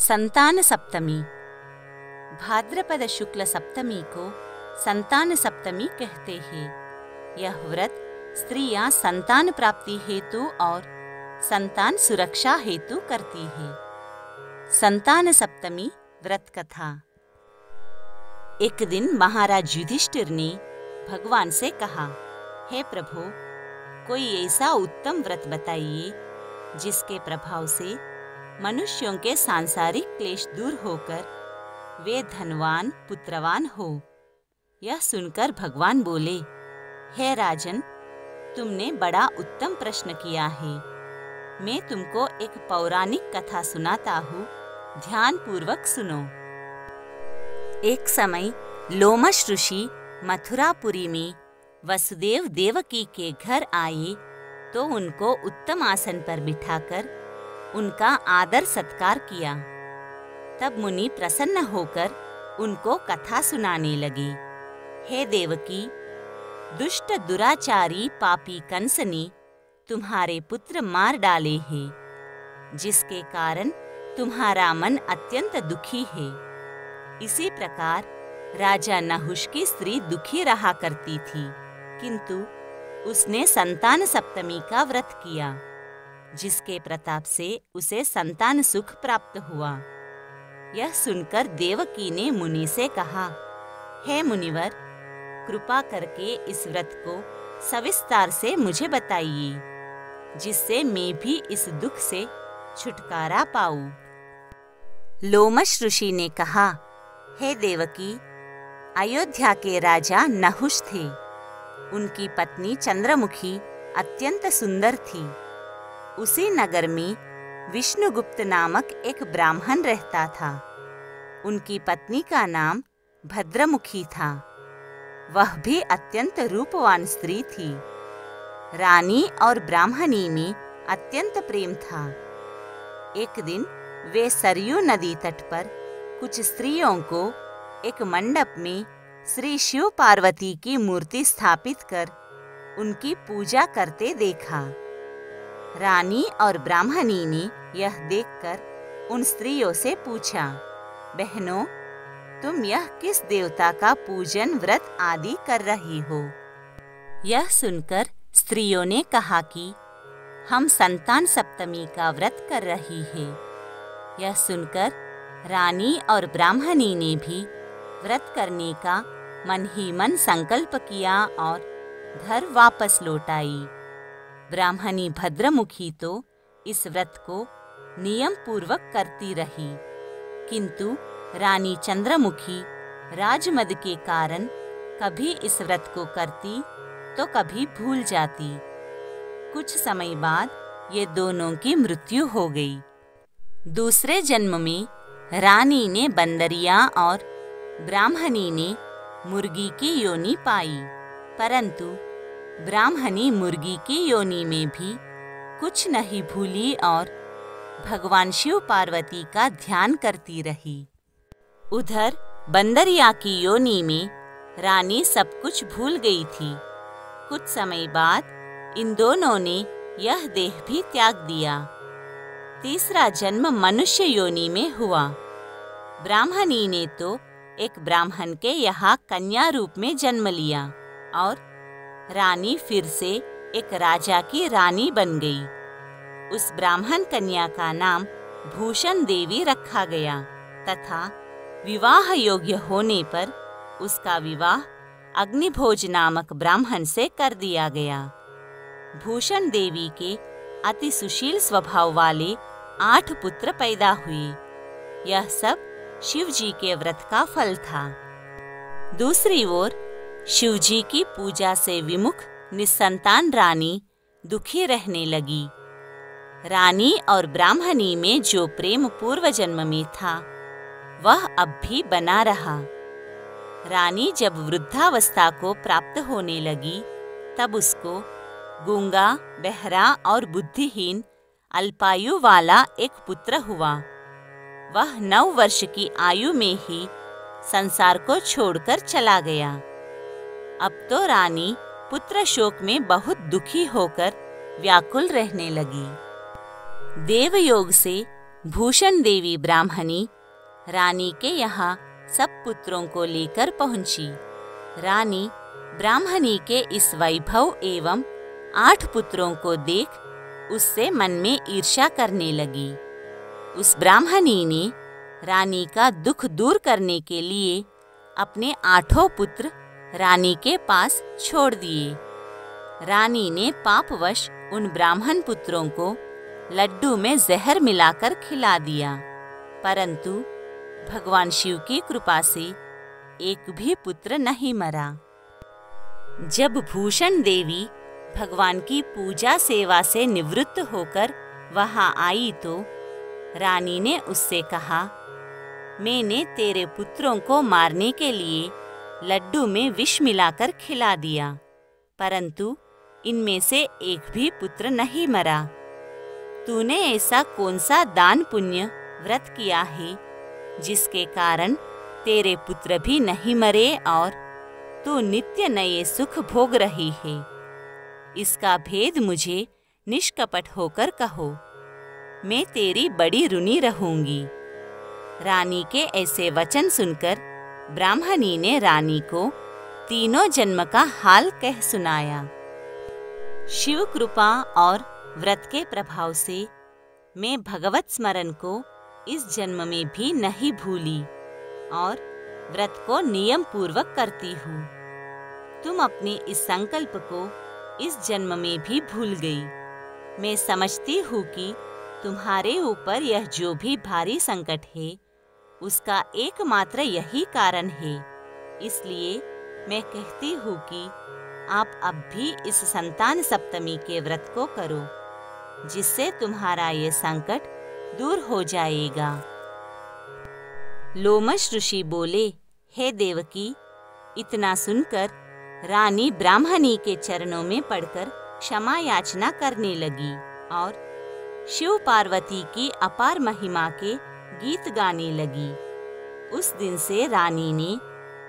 संतान सप्तमी। भाद्रपद शुक्ल सप्तमी को संतान सप्तमी कहते हैं। यह व्रत स्त्रियां संतान प्राप्ति हेतु और संतान सुरक्षा हेतु करती है। संतान सप्तमी व्रत कथा। एक दिन महाराज युधिष्ठिर ने भगवान से कहा, हे प्रभु, कोई ऐसा उत्तम व्रत बताइए जिसके प्रभाव से मनुष्यों के सांसारिक क्लेश दूर होकर वे धनवान पुत्रवान हो। यह सुनकर भगवान बोले, हे राजन, तुमने बड़ा उत्तम प्रश्न किया है। मैं तुमको एक पौराणिक कथा सुनाता हूँ, ध्यान पूर्वक सुनो। एक समय लोमश ऋषि मथुरापुरी में वसुदेव देवकी के घर आए तो उनको उत्तम आसन पर बिठाकर उनका आदर सत्कार किया। तब मुनि प्रसन्न होकर उनको कथा सुनाने लगे। हे देवकी, दुष्ट दुराचारी पापी कंस ने तुम्हारे पुत्र मार डाले हैं, जिसके कारण तुम्हारा मन अत्यंत दुखी है। इसी प्रकार राजा नहुष की स्त्री दुखी रहा करती थी, किंतु उसने संतान सप्तमी का व्रत किया, जिसके प्रताप से उसे संतान सुख प्राप्त हुआ। यह सुनकर देवकी ने मुनि से कहा, हे मुनिवर, कृपा करके इस व्रत को सविस्तार से मुझे बताइए, जिससे मैं भी इस दुख से छुटकारा पाऊं। लोमश ऋषि ने कहा, हे देवकी, अयोध्या के राजा नहुष थे। उनकी पत्नी चंद्रमुखी अत्यंत सुंदर थी। उसी नगर में विष्णुगुप्त नामक एक ब्राह्मण रहता था। उनकी पत्नी का नाम भद्रमुखी था। वह भी अत्यंत रूपवान स्त्री थी। रानी और ब्राह्मणी में अत्यंत प्रेम था। एक दिन वे सरयू नदी तट पर कुछ स्त्रियों को एक मंडप में श्री शिव पार्वती की मूर्ति स्थापित कर उनकी पूजा करते देखा। रानी और ब्राह्मणी ने यह देखकर उन स्त्रियों से पूछा, बहनों, तुम यह किस देवता का पूजन व्रत आदि कर रही हो? यह सुनकर स्त्रियों ने कहा कि हम संतान सप्तमी का व्रत कर रही है। यह सुनकर रानी और ब्राह्मणी ने भी व्रत करने का मन ही मन संकल्प किया और घर वापस लौट आई। ब्राह्मणी भद्रमुखी तो इस व्रत को नियम पूर्वक करती रही, किंतु रानी चंद्रमुखी राजमद के कारण कभी इस व्रत को करती तो कभी भूल जाती। कुछ समय बाद ये दोनों की मृत्यु हो गई। दूसरे जन्म में रानी ने बंदरिया और ब्राह्मणी ने मुर्गी की योनि पाई, परंतु ब्राह्मणी मुर्गी की योनि में भी कुछ नहीं भूली और भगवान शिव पार्वती का ध्यान करती रही। उधर बंदरिया की योनि में रानी सब कुछ भूल गई थी। कुछ समय बाद इन दोनों ने यह देह भी त्याग दिया। तीसरा जन्म मनुष्य योनि में हुआ। ब्राह्मणी ने तो एक ब्राह्मण के यहाँ कन्या रूप में जन्म लिया और रानी फिर से एक राजा की रानी बन गई। उस ब्राह्मण कन्या का नाम भूषण देवी रखा गया तथा विवाह योग्य होने पर उसका विवाह अग्निभोज नामक ब्राह्मण से कर दिया गया। भूषण देवी के अति सुशील स्वभाव वाले 8 पुत्र पैदा हुए। यह सब शिव जी के व्रत का फल था। दूसरी ओर शिव जी की पूजा से विमुख निस्संतान रानी दुखी रहने लगी। रानी और ब्राह्मणी में जो प्रेम पूर्व जन्म में था, वह अब भी बना रहा। रानी जब वृद्धावस्था को प्राप्त होने लगी, तब उसको गूंगा, बहरा और बुद्धिहीन अल्पायु वाला एक पुत्र हुआ। वह 9 वर्ष की आयु में ही संसार को छोड़कर चला गया। अब तो रानी पुत्र शोक में बहुत दुखी होकर व्याकुल रहने लगी। देवयोग से भूषण देवी ब्राह्मणी रानी के यहाँ सब पुत्रों को लेकर पहुंची। रानी ब्राह्मणी के इस वैभव एवं 8 पुत्रों को देख उससे मन में ईर्ष्या करने लगी। उस ब्राह्मणी ने रानी का दुख दूर करने के लिए अपने 8 पुत्र रानी के पास छोड़ दिए। रानी ने पापवश उन ब्राह्मण पुत्रों को लड्डू में जहर मिलाकर खिला दिया, परंतु भगवान शिव की कृपा से एक भी पुत्र नहीं मरा। जब भूषण देवी भगवान की पूजा सेवा से निवृत्त होकर वहां आई तो रानी ने उससे कहा, मैंने तेरे पुत्रों को मारने के लिए लड्डू में विष मिलाकर खिला दिया, परंतु इनमें से एक भी पुत्र नहीं मरा। तूने ऐसा कौन सा दान पुण्य व्रत किया है जिसके कारण तेरे पुत्र भी नहीं मरे और तू नित्य नए सुख भोग रही है? इसका भेद मुझे निष्कपट होकर कहो, मैं तेरी बड़ी ऋणी रहूंगी। रानी के ऐसे वचन सुनकर ब्राह्मणी ने रानी को तीनों जन्म का हाल कह सुनाया। शिव कृपा और व्रत के प्रभाव से मैं भगवत स्मरण को इस जन्म में भी नहीं भूली और व्रत को नियम पूर्वक करती हूँ। तुम अपने इस संकल्प को इस जन्म में भी भूल गई। मैं समझती हूँ कि तुम्हारे ऊपर यह जो भी भारी संकट है उसका एकमात्र यही कारण है। इसलिए मैं कहती हूँ कि आप अब भी इस संतान सप्तमी के व्रत को करो, जिससे तुम्हारा ये संकट दूर हो जाएगा। लोमश ऋषि बोले, हे देवकी, इतना सुनकर रानी ब्राह्मणी के चरणों में पड़कर क्षमा याचना करने लगी और शिव पार्वती की अपार महिमा के गीत गाने लगी। उस दिन से रानी ने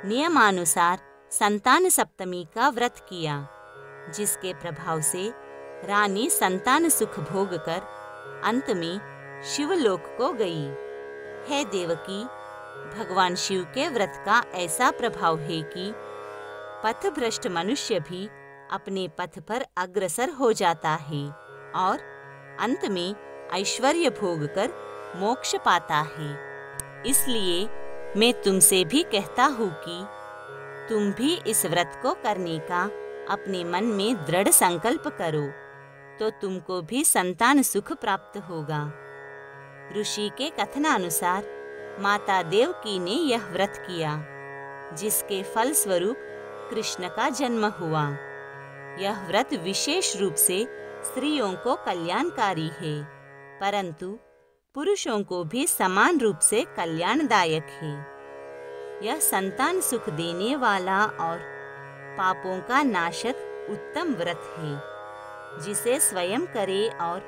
नियमानुसार संतान सप्तमी का व्रत किया, जिसके प्रभाव से रानी संतान सुख भोग कर अंत में शिवलोक को गई। हे देवकी, भगवान शिव के व्रत का ऐसा प्रभाव है कि पथभ्रष्ट मनुष्य भी अपने पथ पर अग्रसर हो जाता है और अंत में ऐश्वर्य भोग कर मोक्ष पाता है। इसलिए मैं तुमसे भी कहता हूँ कि तुम भी इस व्रत को करने का अपने मन में दृढ़ संकल्प करो, तो तुमको भी संतान सुख प्राप्त होगा। ऋषि के कथनानुसार माता देवकी ने यह व्रत किया, जिसके फल स्वरूप कृष्ण का जन्म हुआ। यह व्रत विशेष रूप से स्त्रियों को कल्याणकारी है, परंतु पुरुषों को भी समान रूप से कल्याणदायक है। यह संतान सुख देने वाला और पापों का नाशक उत्तम व्रत है, जिसे स्वयं करे और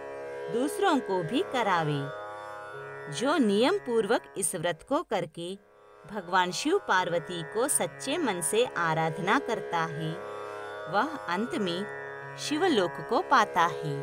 दूसरों को भी करावे। जो नियम पूर्वक इस व्रत को करके भगवान शिव पार्वती को सच्चे मन से आराधना करता है, वह अंत में शिवलोक को पाता है।